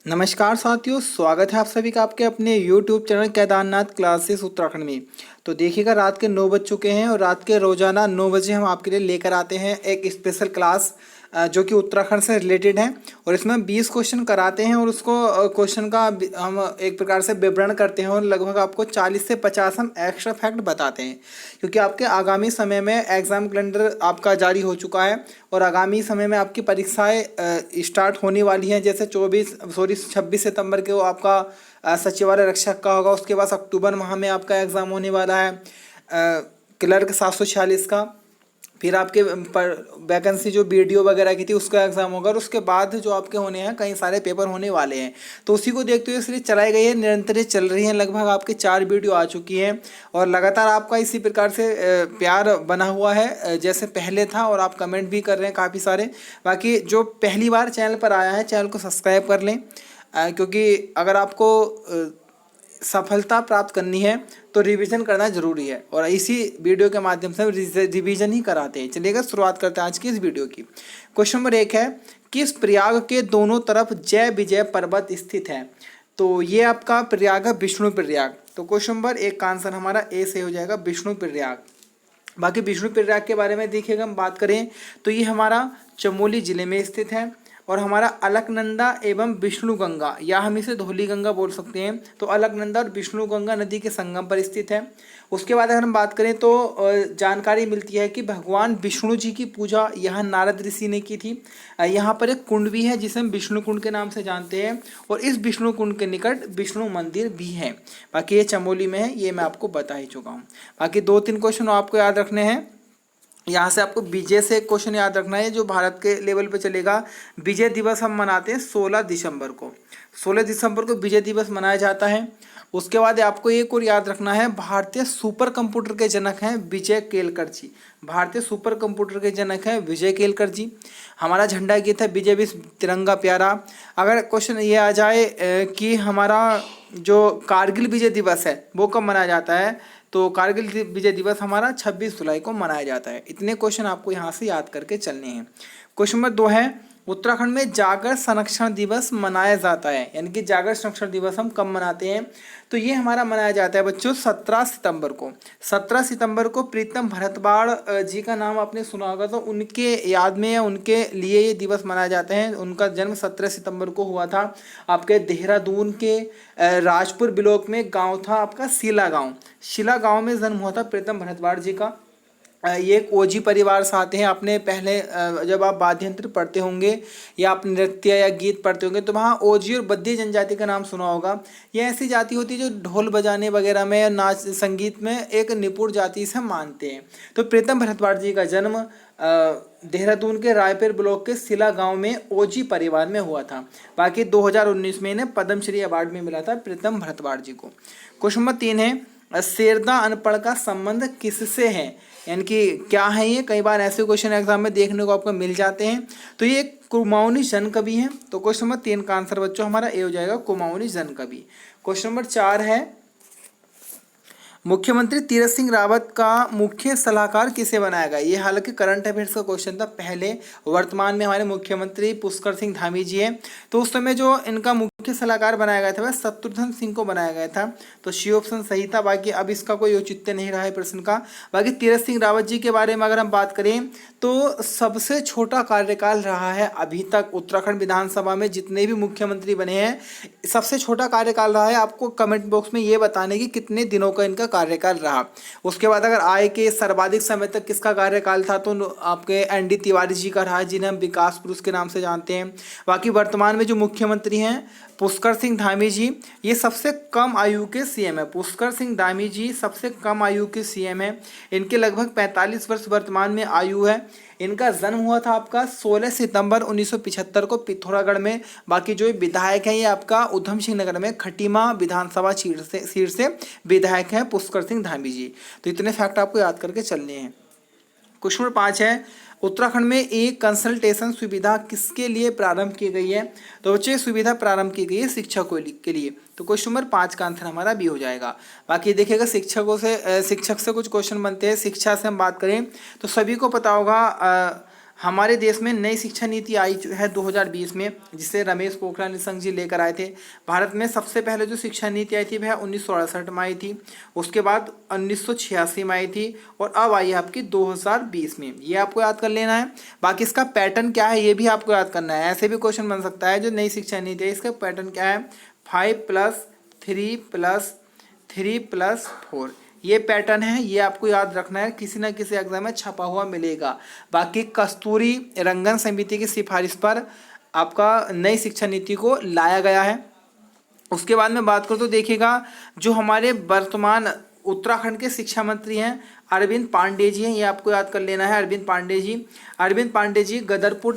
नमस्कार साथियों, स्वागत है आप सभी का आपके अपने YouTube channel Kedarnath classes Uttarakhand में। तो देखिएगा, रात के 9 बज चुके हैं और रात के रोजाना 9 बजे हम आपके लिए लेकर आते हैं एक स्पेशल क्लास जो कि उत्तराखंड से रिलेटेड है। और इसमें हम 20 क्वेश्चन कराते हैं और उसको क्वेश्चन का हम एक प्रकार से विवरण करते हैं और लगभग आपको 40 से 50 हम एक्स्ट्रा फैक्ट बताते हैं, क्योंकि आपके आगामी समय में एग्ज़ाम कैलेंडर आपका जारी हो चुका है और आगामी समय में आपकी परीक्षाएं स्टार्ट होने वाली हैं। जैसे 26 सितंबर को आपका सचिवालय रक्षक का होगा, उसके बाद अक्टूबर माह में आपका एग्ज़ाम होने वाला है क्लर्क 746 का। फिर आपके पर वैकेंसी जो बीडीओ वगैरह की थी उसका एग्ज़ाम होगा और उसके बाद जो आपके होने हैं कई सारे पेपर होने वाले हैं। तो उसी को देखते हुए इसलिए चलाई गई है, निरंतर चल रही हैं। लगभग आपके 4 वीडियो आ चुकी हैं और लगातार आपका इसी प्रकार से प्यार बना हुआ है जैसे पहले था, और आप कमेंट भी कर रहे हैं काफ़ी सारे। बाकी जो पहली बार चैनल पर आया है, चैनल को सब्सक्राइब कर लें, क्योंकि अगर आपको सफलता प्राप्त करनी है तो रिवीजन करना जरूरी है और इसी वीडियो के माध्यम से हम रिवीजन ही कराते हैं। चलिएगा, शुरुआत करते हैं आज की इस वीडियो की। क्वेश्चन नंबर 1 है, किस प्रयाग के दोनों तरफ जय विजय पर्वत स्थित है? तो ये आपका प्रयाग है विष्णु प्रयाग। तो क्वेश्चन नंबर 1 का आंसर हमारा ए से हो जाएगा, विष्णु प्रयाग। बाकी विष्णु प्रयाग के बारे में देखिएगा, हम बात करें तो ये हमारा चमोली जिले में स्थित है और हमारा अलकनंदा एवं विष्णुगंगा, या हम इसे धौली गंगा बोल सकते हैं, तो अलकनंदा और विष्णुगंगा नदी के संगम पर स्थित है। उसके बाद अगर हम बात करें तो जानकारी मिलती है कि भगवान विष्णु जी की पूजा यहाँ नारद ऋषि ने की थी। यहाँ पर एक कुंड भी है जिसे हम विष्णु कुंड के नाम से जानते हैं और इस विष्णु कुंड के निकट विष्णु मंदिर भी है। बाकी ये चमोली में है, ये मैं आपको बता ही चुका हूँ। बाकी 2-3 क्वेश्चन आपको याद रखने हैं। यहाँ से आपको विजय से एक क्वेश्चन याद रखना है जो भारत के लेवल पे चलेगा। विजय दिवस हम मनाते हैं 16 दिसंबर को। 16 दिसंबर को विजय दिवस मनाया जाता है। उसके बाद आपको एक और याद रखना है, भारतीय सुपर कंप्यूटर के जनक हैं विजय केलकर जी। भारतीय सुपर कंप्यूटर के जनक हैं विजय केलकर जी। हमारा झंडा गीत है विजय विश्व तिरंगा प्यारा। अगर क्वेश्चन ये आ जाए कि हमारा जो कारगिल विजय दिवस है वो कब मनाया जाता है, तो कारगिल विजय दिवस हमारा 26 जुलाई को मनाया जाता है। इतने क्वेश्चन आपको यहाँ से याद करके चलने हैं। क्वेश्चन नंबर 2 है, उत्तराखंड में जागर संरक्षण दिवस मनाया जाता है, यानी कि जागर संरक्षण दिवस हम कब मनाते हैं? तो ये हमारा मनाया जाता है बच्चों 17 सितंबर को। 17 सितंबर को प्रीतम भरतवाड़ जी का नाम आपने सुना होगा, तो उनके याद में या उनके लिए ये दिवस मनाया जाता है। उनका जन्म 17 सितंबर को हुआ था। आपके देहरादून के राजपुर ब्लॉक में गांव था आपका शिला गांव। शिला गांव में जन्म हुआ था प्रीतम भरतवाड़ जी का। ये एक ओजी परिवार से आते हैं। आपने पहले जब आप वाद्य यंत्र पढ़ते होंगे या आप नृत्य या गीत पढ़ते होंगे तो वहाँ ओजी और बद्दी जनजाति का नाम सुना होगा। ये ऐसी जाति होती है जो ढोल बजाने वगैरह में या नाच संगीत में एक निपुण जाति से मानते हैं। तो प्रीतम भरतवाड़ जी का जन्म देहरादून के रायपुर ब्लॉक के सिला गांव में ओजी परिवार में हुआ था। बाकी 2019 में इन्हें पद्मश्री अवार्ड में मिला था प्रीतम भरतवाड़ जी को। क्वेश्चन नंबर 3 है, शेरदा अनपढ़ का संबंध किससे है? यानी कि क्या है ये? कई बार ऐसे क्वेश्चन एग्जाम में देखने को आपको मिल जाते हैं। तो ये कुमाऊनी जन कवि हैं। तो क्वेश्चन नंबर 3 का आंसर बच्चों हमारा ए हो जाएगा, कुमाऊनी जन कवि। क्वेश्चन नंबर 4 है, मुख्यमंत्री तीरथ सिंह रावत का मुख्य सलाहकार किसे बनाया गया? ये हालांकि करंट अफेयर्स का क्वेश्चन था। पहले वर्तमान में हमारे मुख्यमंत्री पुष्कर सिंह धामी जी हैं, तो उस समय जो इनका मुख्य सलाहकार बनाया गया था वह शत्रुघ्न सिंह को बनाया गया था। तो सी ऑप्शन सही था। बाकी अब इसका कोई औचित्य नहीं रहा है प्रश्न का। बाकी तीरथ सिंह रावत जी के बारे में अगर हम बात करें तो सबसे छोटा कार्यकाल रहा है अभी तक उत्तराखंड विधानसभा में जितने भी मुख्यमंत्री बने हैं, सबसे छोटा कार्यकाल रहा है। आपको कमेंट बॉक्स में ये बताने की कितने दिनों का इनका कार्यकाल रहा। उसके बाद अगर आय के सर्वाधिक समय तक किसका कार्यकाल था तो आपके एनडी तिवारी जी का रहा, जिन्हें हम विकास पुरुष के नाम से जानते हैं। बाकी वर्तमान में जो मुख्यमंत्री हैं पुष्कर सिंह धामी जी, ये सबसे कम आयु के सीएम है। पुष्कर सिंह धामी जी सबसे कम आयु के सीएम है। इनके लगभग 45 वर्ष वर्तमान में आयु है। इनका जन्म हुआ था आपका 16 सितंबर 1975 को पिथौरागढ़ में। बाकी जो विधायक हैं ये आपका उधम सिंह नगर में खटीमा विधानसभा सीट से विधायक हैं पुष्कर सिंह धामी जी। तो इतने फैक्ट आपको याद करके चलने हैं। क्वेश्चन नंबर 5 है, उत्तराखंड में एक कंसल्टेशन सुविधा किसके लिए प्रारंभ की गई है? तो बच्चे सुविधा प्रारंभ की गई है शिक्षकों के लिए। तो क्वेश्चन नंबर 5 का आंसर हमारा बी हो जाएगा। बाकी देखिएगा शिक्षक से कुछ क्वेश्चन बनते हैं। शिक्षा से हम बात करें तो सभी को पता होगा हमारे देश में नई शिक्षा नीति आई है 2020 में, जिसे रमेश पोखरियाल निशंक जी लेकर आए थे। भारत में सबसे पहले जो शिक्षा नीति आई थी वह 1968 में आई थी, उसके बाद 1986 में आई थी और अब आई है आपकी 2020 में। ये आपको याद कर लेना है। बाकी इसका पैटर्न क्या है ये भी आपको याद करना है। ऐसे भी क्वेश्चन बन सकता है जो नई शिक्षा नीति है इसका पैटर्न क्या है, 5+3+3+4 ये पैटर्न है। ये आपको याद रखना है, किसी ना किसी एग्जाम में छपा हुआ मिलेगा। बाकी कस्तूरी रंगन समिति की सिफारिश पर आपका नई शिक्षा नीति को लाया गया है। उसके बाद में बात करूँ तो देखिएगा जो हमारे वर्तमान उत्तराखंड के शिक्षा मंत्री हैं अरविंद पांडे जी हैं, ये आपको याद कर लेना है। अरविंद पांडे जी गदरपुर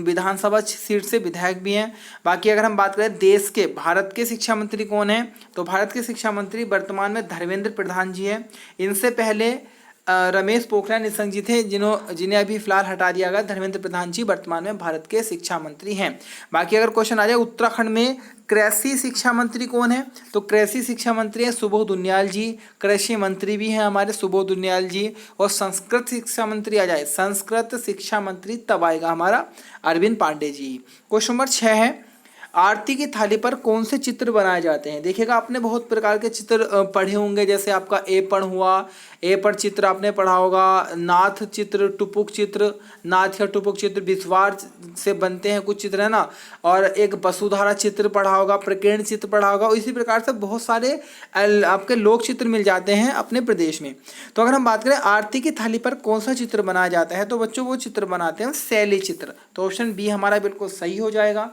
विधानसभा सीट से विधायक भी हैं। बाकी अगर हम बात करें देश के भारत के शिक्षा मंत्री कौन हैं, तो भारत के शिक्षा मंत्री वर्तमान में धर्मेंद्र प्रधान जी हैं। इनसे पहले रमेश पोखरियाल निशंक जी थे, जिन्हें अभी फिलहाल हटा दिया गया। धर्मेंद्र प्रधान जी वर्तमान में भारत के शिक्षा मंत्री हैं। बाकी अगर क्वेश्चन आ जाए उत्तराखंड में कृषि शिक्षा मंत्री कौन है, तो कृषि शिक्षा मंत्री है सुबोध उनियाल जी। कृषि मंत्री भी हैं हमारे सुबोध उनियाल जी। और संस्कृत शिक्षा मंत्री आ जाए, संस्कृत शिक्षा मंत्री तब आएगा हमारा अरविंद पांडे जी। क्वेश्चन नंबर 6 है, आरती की थाली पर कौन से चित्र बनाए जाते हैं। देखिएगा आपने बहुत प्रकार के चित्र पढ़े होंगे, जैसे आपका एपण हुआ, एपण चित्र आपने पढ़ा होगा, नाथ चित्र, टुपुक चित्र, नाथ या टुपुक चित्र विस्वार से बनते हैं कुछ चित्र है ना, और एक वसुधारा चित्र पढ़ा होगा, प्रकीर्ण चित्र पढ़ा होगा। इसी प्रकार से बहुत सारे आपके लोक चित्र मिल जाते हैं अपने प्रदेश में। तो अगर हम बात करें आरती की थाली पर कौन सा चित्र बनाया जाता है, तो बच्चों वो चित्र बनाते हैं शैली चित्र। तो ऑप्शन बी हमारा बिल्कुल सही हो जाएगा।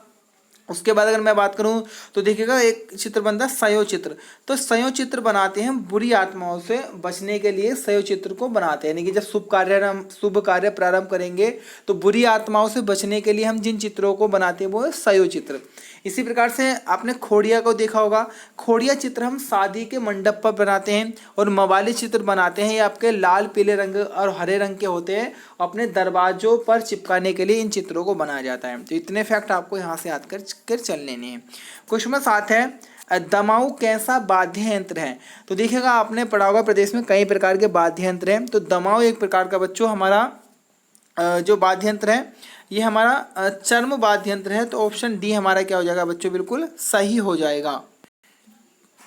उसके बाद अगर मैं बात करूं तो देखिएगा एक चित्र बनता है सयो चित्र। तो सयो चित्र बनाते हैं बुरी आत्माओं से बचने के लिए, सयो चित्र को बनाते हैं। यानी कि जब शुभ कार्य प्रारंभ करेंगे तो बुरी आत्माओं से बचने के लिए हम जिन चित्रों को बनाते हैं वो है सयो चित्र। इसी प्रकार से आपने खोड़िया को देखा होगा, खोड़िया चित्र हम शादी के मंडप पर बनाते हैं। और मवाली चित्र बनाते हैं, ये आपके लाल पीले रंग और हरे रंग के होते हैं, अपने दरवाजों पर चिपकाने के लिए इन चित्रों को बनाया जाता है। तो इतने फैक्ट आपको यहाँ से याद कर चल लेने हैं। क्वेश्चन नंबर 7 है, दमाऊ कैसा वाद्य यंत्र है। तो देखिएगा आपने पढ़ा होगा प्रदेश में कई प्रकार के वाद्य यंत्र हैं। तो दमाऊ एक प्रकार का बच्चों हमारा जो वाद्य यंत्र है ये हमारा चर्म वाद्य यंत्र है। तो ऑप्शन डी हमारा क्या हो जाएगा बच्चों, बिल्कुल सही हो जाएगा।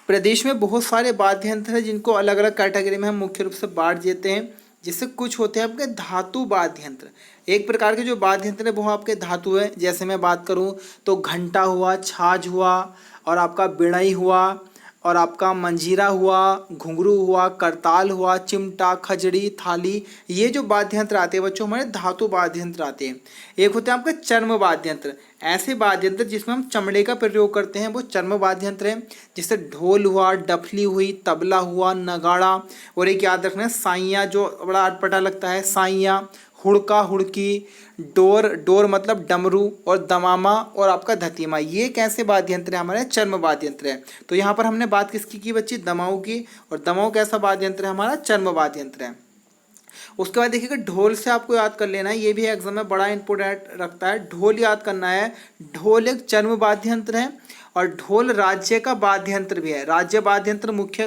प्रदेश में बहुत सारे वाद्य यंत्र हैं जिनको अलग अलग कैटेगरी में हम मुख्य रूप से बांट देते हैं। जिससे कुछ होते हैं आपके धातु वाद्य यंत्र। एक प्रकार के जो वाद्य यंत्र है वो आपके धातु है। जैसे मैं बात करूं तो घंटा हुआ, छाछ हुआ, और आपका बिड़ई हुआ, और आपका मंजीरा हुआ, घुंघरू हुआ, करताल हुआ, चिमटा, खजड़ी, थाली, ये जो वाद्य यंत्र आते हैं बच्चों हमारे धातु वाद्य यंत्र आते हैं। एक होते हैं आपके चर्म वाद्य यंत्र, ऐसे वाद्य यंत्र जिसमें हम चमड़े का प्रयोग करते हैं वो चर्म वाद्य यंत्र है। जैसे ढोल हुआ, डफली हुई, तबला हुआ, नगाड़ा, और एक याद रखना है साइयाँ, जो बड़ा अटपटा लगता है, साइयाँ, हुड़का, हुड़की, डोर मतलब डमरू, और दमामा, और आपका धतीमा, ये कैसे वाद्य यंत्र है हमारे चर्म वाद्य यंत्र है। तो यहाँ पर हमने बात किसकी की बच्ची, दमाऊ की। और दमाऊ कैसा वाद्य यंत्र है हमारा, चर्म वाद्य यंत्र है। उसके बाद देखिएगा ढोल से आपको याद कर लेना है, ये भी एग्जाम में बड़ा इंपोर्टेंट रखता है। ढोल याद करना है, ढोल एक चर्म वाद्य यंत्र है और ढोल राज्य का वाद्य यंत्र भी है। राज्य वाद्य यंत्र मुख्य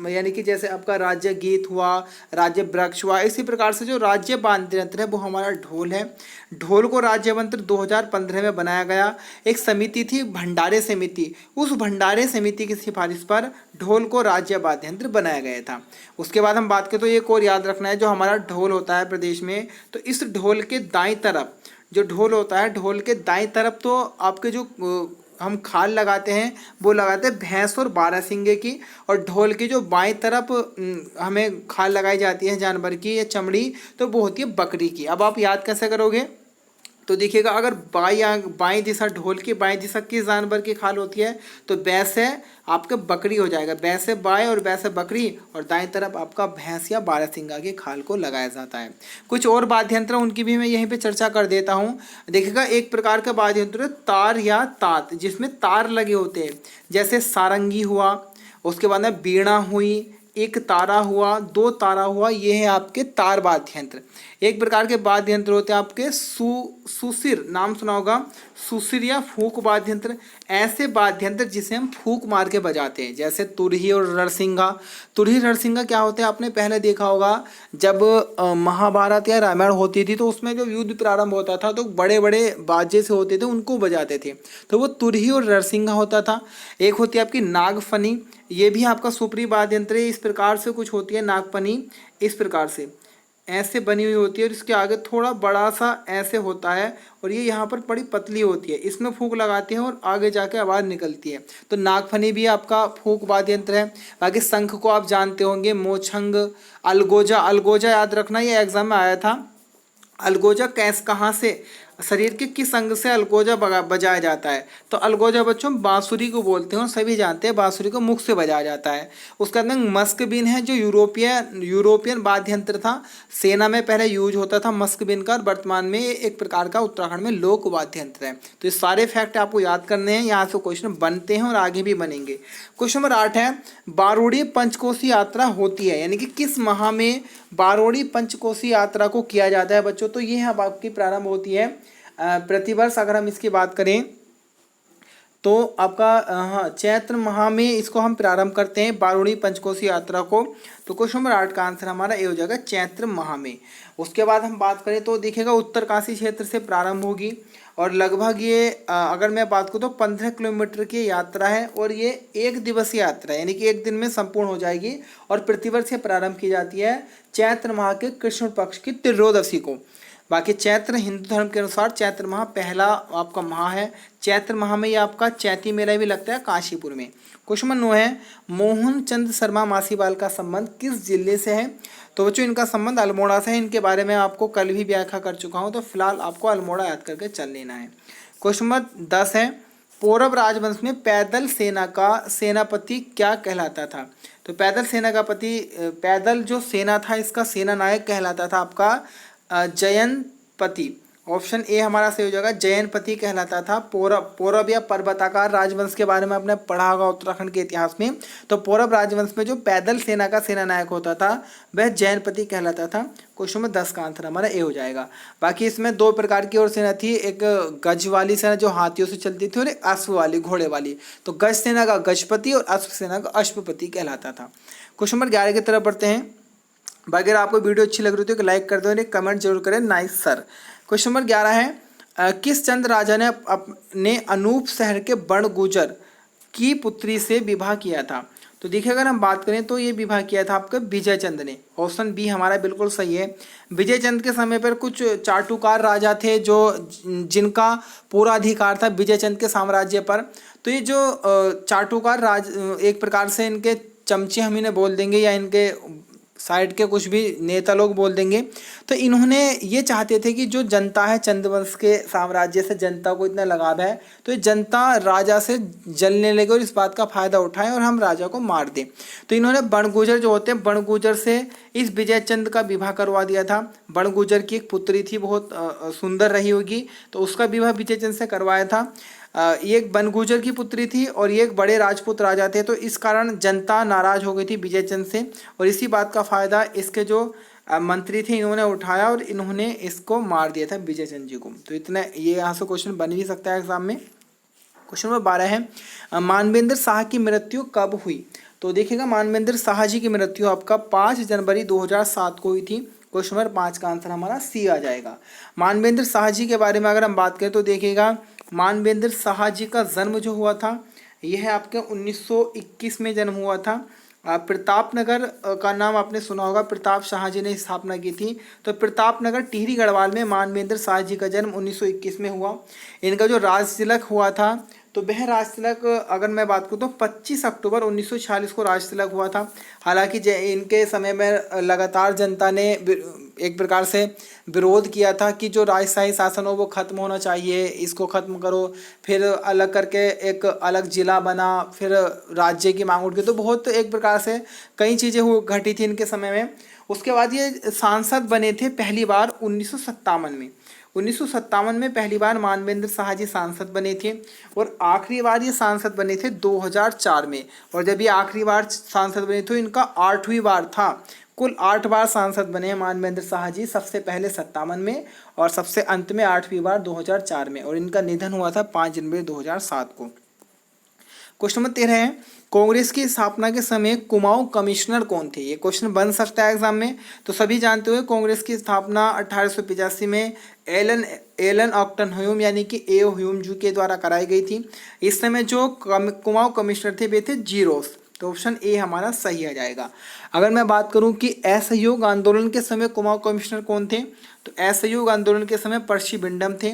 यानी कि जैसे आपका राज्य गीत हुआ, राज्य वृक्ष हुआ, इसी प्रकार से जो राज्य वाद्य यंत्र है वो हमारा ढोल है। ढोल को राज्य यंत्र 2015 में बनाया गया। एक समिति थी भंडारे समिति, उस भंडारे समिति की सिफारिश पर ढोल को राज्य वाद्य यंत्र बनाया गया था। उसके बाद हम बात करें तो एक और याद रखना है, जो हमारा ढोल होता है प्रदेश में, तो इस ढोल के दाईं तरफ जो ढोल होता है, ढोल के दाईं तरफ तो आपके जो हम खाल लगाते हैं वो लगाते हैं भैंस और बारहसिंगे की, और ढोल की जो बाईं तरफ हमें खाल लगाई जाती है जानवर की या चमड़ी, तो वो होती है बकरी की। अब आप याद कैसे करोगे, तो देखिएगा अगर बाईं दिशा, ढोल की बाईं दिशा किस जानवर की खाल होती है, तो बैस है आपके बकरी हो जाएगा, बैस है बाएं और बैस है बकरी, और दाएं तरफ आपका भैंस या बारहसिंगा की खाल को लगाया जाता है। कुछ और वाद्य यंत्र उनकी भी मैं यहीं पे चर्चा कर देता हूँ। देखिएगा एक प्रकार का वाद्य यंत्र तार या तात, जिसमें तार लगे होते हैं, जैसे सारंगी हुआ, उसके बाद में बीणा हुई, एक तारा हुआ, दो तारा हुआ, ये है आपके तार वाद्य यंत्र। एक प्रकार के वाद्य यंत्र होते हैं आपके सुसिर, नाम सुना होगा, सुसिर या फूंक वाद्य यंत्र। ऐसे वाद्य यंत्र जिसे हम फूंक मार के बजाते हैं, जैसे तुरही और रणसिंघा। तुरही रणसिंघा क्या होते हैं, आपने पहले देखा होगा जब महाभारत या रामायण होती थी तो उसमें जब युद्ध प्रारंभ होता था तो बड़े बड़े बाजे से होते थे, उनको बजाते थे, तो वो तुरही और रणसिंघा होता था। एक होती है आपकी नागफनी, ये भी आपका सुप्री वाद्य यंत्र है। इस प्रकार से कुछ होती है नागफनी, इस प्रकार से ऐसे बनी हुई होती है और इसके आगे थोड़ा बड़ा सा ऐसे होता है और ये यहाँ पर बड़ी पतली होती है, इसमें फूंक लगाते हैं और आगे जाके आवाज़ निकलती है। तो नागफनी भी आपका फूंक वाद्य यंत्र है। बाकी शंख को आप जानते होंगे, मोछंग, अलगोजा। अलगोजा याद रखना, ये एग्जाम में आया था। अलगोजा कहाँ से, शरीर के किस अंग से अलगोजा बजाया जाता है, तो अलगोजा बच्चों बांसुरी को बोलते हैं और सभी जानते हैं बांसुरी को मुख से बजाया जाता है। उसके अंदर मस्कबीन है जो यूरोपियन वाद्य यंत्र था, सेना में पहले यूज होता था मस्कबीन का, और वर्तमान में एक प्रकार का उत्तराखंड में लोक वाद्य यंत्र है। तो ये सारे फैक्ट आपको याद करने हैं, यहाँ से क्वेश्चन बनते हैं और आगे भी बनेंगे। क्वेश्चन नंबर 8 है, बारूड़ी पंचकोशी यात्रा होती है, यानी कि किस माह में बारूड़ी पंचकोशी यात्रा को किया जाता है बच्चों, तो ये अब आपकी प्रारंभ होती है प्रतिवर्ष। अगर हम इसकी बात करें तो आपका हाँ चैत्र माह में इसको हम प्रारंभ करते हैं बारूणी पंचकोशी यात्रा को। तो क्वेश्चन नंबर 8 का आंसर हमारा ये हो जाएगा चैत्र माह में। उसके बाद हम बात करें तो देखिएगा उत्तरकाशी क्षेत्र से प्रारंभ होगी और लगभग ये अगर मैं बात करूँ तो 15 किलोमीटर की यात्रा है और ये एक दिवसीय यात्रा है, यानी कि एक दिन में संपूर्ण हो जाएगी और प्रतिवर्ष से प्रारंभ की जाती है चैत्र माह के कृष्ण पक्ष की त्रयोदशी को। बाकी चैत्र हिंदू धर्म के अनुसार चैत्र माह पहला आपका माह है। चैत्र माह में ये आपका चैती मेला भी लगता है काशीपुर में। क्वेश्चन नंबर 9 है, मोहन चंद शर्मा मासीवाल का संबंध किस जिले से है, तो बच्चों इनका संबंध अल्मोड़ा से है। इनके बारे में आपको कल भी व्याख्या कर चुका हूँ, तो फिलहाल आपको अल्मोड़ा याद करके चल लेना है। क्वेश्चन नंबर 10 है, पौरव राजवंश में पैदल सेना का सेनापति क्या कहलाता था, तो पैदल सेना का पति, पैदल जो सेना था इसका सेना नायक कहलाता था आपका जयनपति। ऑप्शन ए हमारा सही हो जाएगा, जयनपति कहलाता था। पौरव या पर्वताकार राजवंश के बारे में आपने पढ़ा होगा उत्तराखंड के इतिहास में, तो पौरव राजवंश में जो पैदल सेना का सेना नायक होता था वह जयनपति कहलाता था। क्वेश्चन नंबर 10 का आंसर हमारा ए हो जाएगा। बाकी इसमें दो प्रकार की और सेना थी, एक गज वाली सेना जो हाथियों से चलती थी और एक अश्व वाली, घोड़े वाली। तो गज सेना का गजपति और अश्व सेना का अश्वपति कहलाता था। क्वेश्चन नंबर 11 की तरफ बढ़ते हैं। अगर आपको वीडियो अच्छी लग रही हो तो लाइक कर दो और एक कमेंट जरूर करें, नाइस सर। क्वेश्चन नंबर 11 है, किस चंद राजा ने अपने अनूप शहर के बड़गुजर की पुत्री से विवाह किया था, तो देखिए अगर हम बात करें तो ये विवाह किया था आपका विजय चंद ने। ऑप्शन बी हमारा बिल्कुल सही है। विजय चंद के समय पर कुछ चाटुकार राजा थे जो जिनका पूरा अधिकार था विजय चंद के साम्राज्य पर। तो ये जो चाटुकार राज एक प्रकार से इनके चमचे हम इन्हें बोल देंगे या इनके साइड के कुछ भी नेता लोग बोल देंगे। तो इन्होंने ये चाहते थे कि जो जनता है चंद्रवंश के साम्राज्य से जनता को इतना लगाव है तो ये जनता राजा से जलने लगे और इस बात का फायदा उठाएं और हम राजा को मार दें। तो इन्होंने बणगुजर जो होते हैं बणगुजर से इस विजय चंद का विवाह करवा दिया था। बणगुजर की एक पुत्री थी, बहुत सुंदर रही होगी, तो उसका विवाह विजय चंद से करवाया था। ये एक बनगुजर की पुत्री थी और ये एक बड़े राजपूत राजा थे, तो इस कारण जनता नाराज हो गई थी विजय चंद से और इसी बात का फायदा इसके जो मंत्री थे इन्होंने उठाया और इन्होंने इसको मार दिया था विजय चंद जी को। तो इतना ये यहाँ से क्वेश्चन बन भी सकता है एग्जाम में। क्वेश्चन नंबर 12 है, मानवेंद्र शाह की मृत्यु कब हुई, तो देखिएगा मानवेंद्र शाह जी की मृत्यु आपका 5 जनवरी 2007 को हुई थी। क्वेश्चन नंबर 5 का आंसर हमारा सी आ जाएगा। मानवेंद्र शाह जी के बारे में अगर हम बात करें तो देखिएगा मानवेंद्र शाह जी का जन्म जो हुआ था यह आपके 1921 में जन्म हुआ था। प्रतापनगर का नाम आपने सुना होगा, प्रताप शाह जी ने स्थापना की थी। तो प्रतापनगर टिहरी गढ़वाल में मानवेंद्र शाह जी का जन्म 1921 में हुआ। इनका जो राज तिलक हुआ था तो वह राज तिलक अगर मैं बात करूँ तो 25 अक्टूबर 1946 को राज तिलक हुआ था। हालांकि इनके समय में लगातार जनता ने एक प्रकार से विरोध किया था कि जो राजशाही शासन हो वो खत्म होना चाहिए, इसको खत्म करो, फिर अलग करके एक अलग जिला बना, फिर राज्य की मांग उठ गई। तो बहुत एक प्रकार से कई चीज़ें घटी थी इनके समय में। उसके बाद ये सांसद बने थे पहली बार 1957 में। 1957 में पहली बार मानवेंद्र शाह जी सांसद बने थे और आखिरी बार ये सांसद बने थे 2004 में। और जब ये आखिरी बार सांसद बने थे इनका 8वीं बार था। कुल 8 बार सांसद बने हैं मानवेंद्र शाह जी, सबसे पहले 57 में और सबसे अंत में 8वीं बार 2004 में, और इनका निधन हुआ था 5 जनवरी 2007 को। क्वेश्चन नंबर 13 है, कांग्रेस की स्थापना के समय कुमाऊं कमिश्नर कौन थे? ये क्वेश्चन बन सकता है एग्जाम में। तो सभी जानते हुए कांग्रेस की स्थापना 1885 में एलन ऑक्टन ह्यूम यानी कि ए ह्यूम जू के द्वारा कराई गई थी। इस समय जो कुमाऊं कमिश्नर थे वे थे जीरोस। तो ऑप्शन ए हमारा सही आ जाएगा। अगर मैं बात करूं कि असहयोग आंदोलन के समय कुमाऊं कमिश्नर कौन थे, तो असहयोग आंदोलन के समय पर्ची बिंडम थे।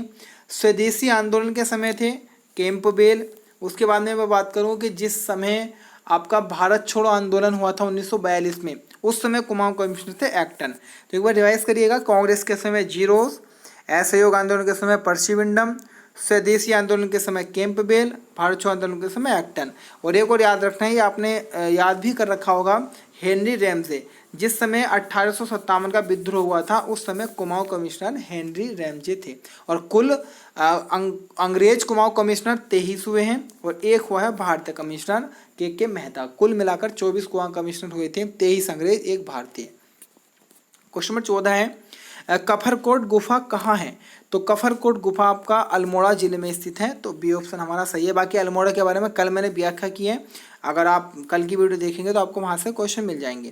स्वदेशी आंदोलन के समय थे कैंपबेल। उसके बाद में मैं बात करूं कि जिस समय आपका भारत छोड़ो आंदोलन हुआ था 1942 में, उस समय कुमाऊं कमिश्नर थे एक्टन। तो एक बार रिवाइज करिएगा, कांग्रेस के समय जीरोस, असहयोग आंदोलन के समय पर्ची बिंडम, स्वदेशी आंदोलन के समय कैंपबेल, भारत छोड़ो आंदोलन के समय एक्टन। और एक और याद रखना है, ये आपने याद भी कर रखा होगा, हेनरी रैमजे। जिस समय 1857 का विद्रोह हुआ था उस समय कुमाऊं कमिश्नर हेनरी रैमजे थे। और कुल अंग्रेज कुमाऊं कमिश्नर 23 हुए हैं और एक हुआ है भारतीय कमिश्नर के मेहता। कुल मिलाकर 24 कुमाऊं कमिश्नर हुए थे, 23 अंग्रेज, एक भारतीय। क्वेश्चन नंबर 14 है, कफरकोट गुफा कहाँ है? तो कफरकोट गुफा आपका अल्मोड़ा जिले में स्थित है। तो बी ऑप्शन हमारा सही है। बाकी अल्मोड़ा के बारे में कल मैंने व्याख्या की है, अगर आप कल की वीडियो देखेंगे तो आपको वहाँ से क्वेश्चन मिल जाएंगे।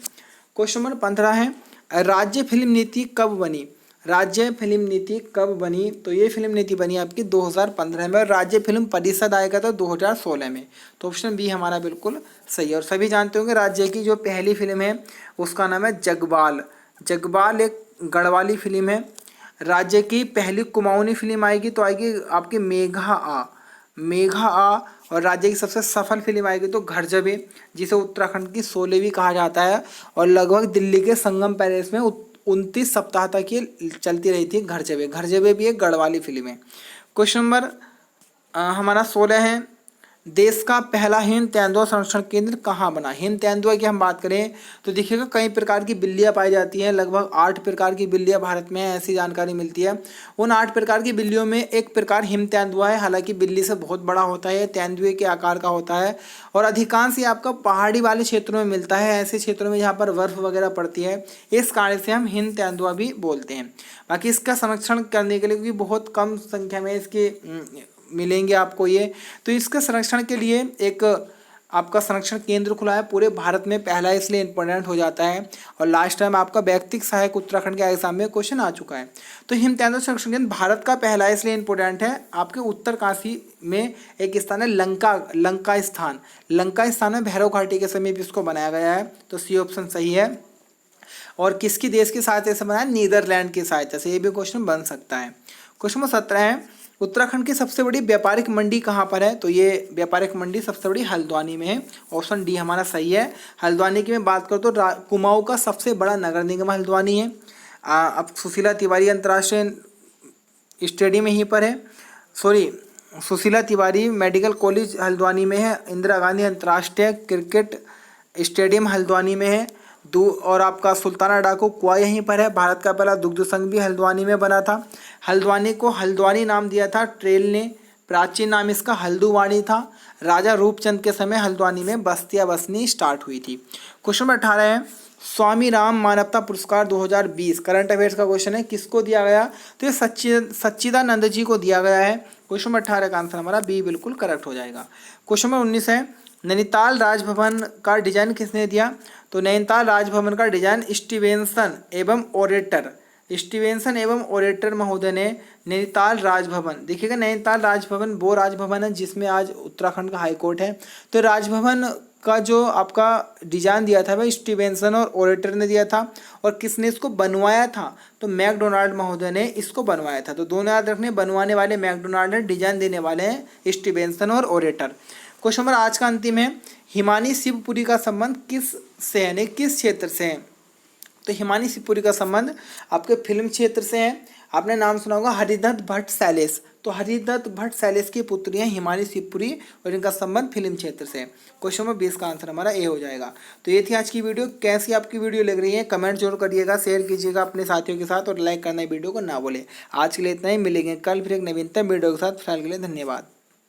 क्वेश्चन नंबर 15 है, राज्य फिल्म नीति कब बनी? राज्य फिल्म नीति कब बनी? तो ये फिल्म नीति बनी आपकी 2015 में, और राज्य फिल्म परिषद आएगा था 2016 में। तो ऑप्शन बी हमारा बिल्कुल सही है। और सभी जानते होंगे राज्य की जो पहली फिल्म है उसका नाम है जगबाल। जगबाल एक गढ़वाली फिल्म है। राज्य की पहली कुमाऊनी फिल्म आएगी तो आएगी आपकी मेघा आ। और राज्य की सबसे सफल फिल्म आएगी तो घर जबे, जिसे उत्तराखंड की शोले भी कहा जाता है, और लगभग दिल्ली के संगम पैलेस में 29 सप्ताह तक ये चलती रही थी घर जबे। घर जबे भी एक गढ़वाली फिल्म है। क्वेश्चन नंबर हमारा 16 है, देश का पहला हिम तेंदुआ संरक्षण केंद्र कहाँ बना? हिम तेंदुआ की हम बात करें तो देखिएगा कई प्रकार की बिल्लियाँ पाई जाती हैं, लगभग 8 प्रकार की बिल्लियाँ भारत में ऐसी जानकारी मिलती है। उन 8 प्रकार की बिल्लियों में एक प्रकार हिम तेंदुआ है। हालांकि बिल्ली से बहुत बड़ा होता है, तेंदुए के आकार का होता है, और अधिकांश ये आपका पहाड़ी वाले क्षेत्रों में मिलता है, ऐसे क्षेत्रों में जहाँ पर बर्फ वगैरह पड़ती है। इस कारण से हम हिम तेंदुआ भी बोलते हैं। बाकी इसका संरक्षण करने के लिए, क्योंकि बहुत कम संख्या में इसके मिलेंगे आपको ये, तो इसके संरक्षण के लिए एक आपका संरक्षण केंद्र खुला है पूरे भारत में, पहला इसलिए इंपॉर्टेंट हो जाता है। और लास्ट टाइम आपका व्यक्तिक सहायक उत्तराखंड के एग्जाम में क्वेश्चन आ चुका है। तो हिम तेंदुआ संरक्षण केंद्र भारत का पहला इसलिए इंपॉर्टेंट है, आपके उत्तरकाशी में एक स्थान है लंका स्थान में भैरव घाटी के समीप इसको बनाया गया है। तो सी ऑप्शन सही है। और किसकी देश की सहायता से बनाया? नीदरलैंड की सहायता से। ये भी क्वेश्चन बन सकता है। क्वेश्चन नंबर 17 है, उत्तराखंड की सबसे बड़ी व्यापारिक मंडी कहाँ पर है? तो ये व्यापारिक मंडी सबसे बड़ी हल्द्वानी में है। ऑप्शन डी हमारा सही है। हल्द्वानी की मैं बात करूँ तो कुमाऊं का सबसे बड़ा नगर निगम हल्द्वानी है। अब सुशीला तिवारी अंतर्राष्ट्रीय स्टेडियम यहीं पर है, सुशीला तिवारी मेडिकल कॉलेज हल्द्वानी में है। इंदिरा गांधी अंतर्राष्ट्रीय क्रिकेट स्टेडियम हल्द्वानी में है। और आपका सुल्ताना डाकू कुआ यहीं पर है। भारत का पहला दुग्ध संघ भी हल्द्वानी में बना था। हल्द्वानी को हल्द्वानी नाम दिया था ट्रेल ने, प्राचीन नाम इसका हल्दुवानी था। राजा रूपचंद के समय हल्द्वानी में बस्तियां बसनी स्टार्ट हुई थी। क्वेश्चन नंबर 18 है, स्वामी राम मानवता पुरस्कार 2020 करंट अफेयर्स का क्वेश्चन है, किसको दिया गया? तो ये सच्चिदानंद जी को दिया गया है। क्वेश्चन नंबर 18 का आंसर हमारा बी बिल्कुल करेक्ट हो जाएगा। क्वेश्चन नंबर 19 है, नैनीताल राजभवन का डिजाइन किसने दिया? तो नैनीताल राजभवन का डिजाइन स्टीवेंसन एवं ओरेटर महोदय ने नैनीताल राजभवन, देखिएगा नैनीताल राजभवन वो राजभवन है जिसमें आज उत्तराखंड का हाईकोर्ट है। तो राजभवन का जो आपका डिजाइन दिया था वह स्टीवेंसन और ओरेटर ने दिया था। और किसने इसको बनवाया था? तो मैकडोनाल्ड महोदय ने इसको बनवाया था। तो दोनों याद रखने, बनवाने वाले मैकडोनाल्ड है, डिजाइन देने वाले हैं स्टीवेंसन और ओरेटर। क्वेश्चन नंबर आज का अंतिम है, हिमानी शिवपुरी का संबंध किस से है, किस क्षेत्र से है? तो हिमानी शिवपुरी का संबंध आपके फिल्म क्षेत्र से है। आपने नाम सुना होगा हरिदत्त भट्ट शैलेश। तो हरिदत्त भट्ट शैलेश की पुत्री हैं हिमानी शिवपुरी, और इनका संबंध फिल्म क्षेत्र से। क्वेश्चन नंबर 20 का आंसर हमारा ए हो जाएगा। तो ये थी आज की वीडियो। कैसी आपकी वीडियो लग रही है कमेंट जरूर करिएगा, शेयर कीजिएगा अपने साथियों के साथ, और लाइक करना वीडियो को ना बोले। आज के लिए इतना ही, मिलेंगे कल फिर एक नवीनतम वीडियो के साथ। फिलहाल के लिए धन्यवाद।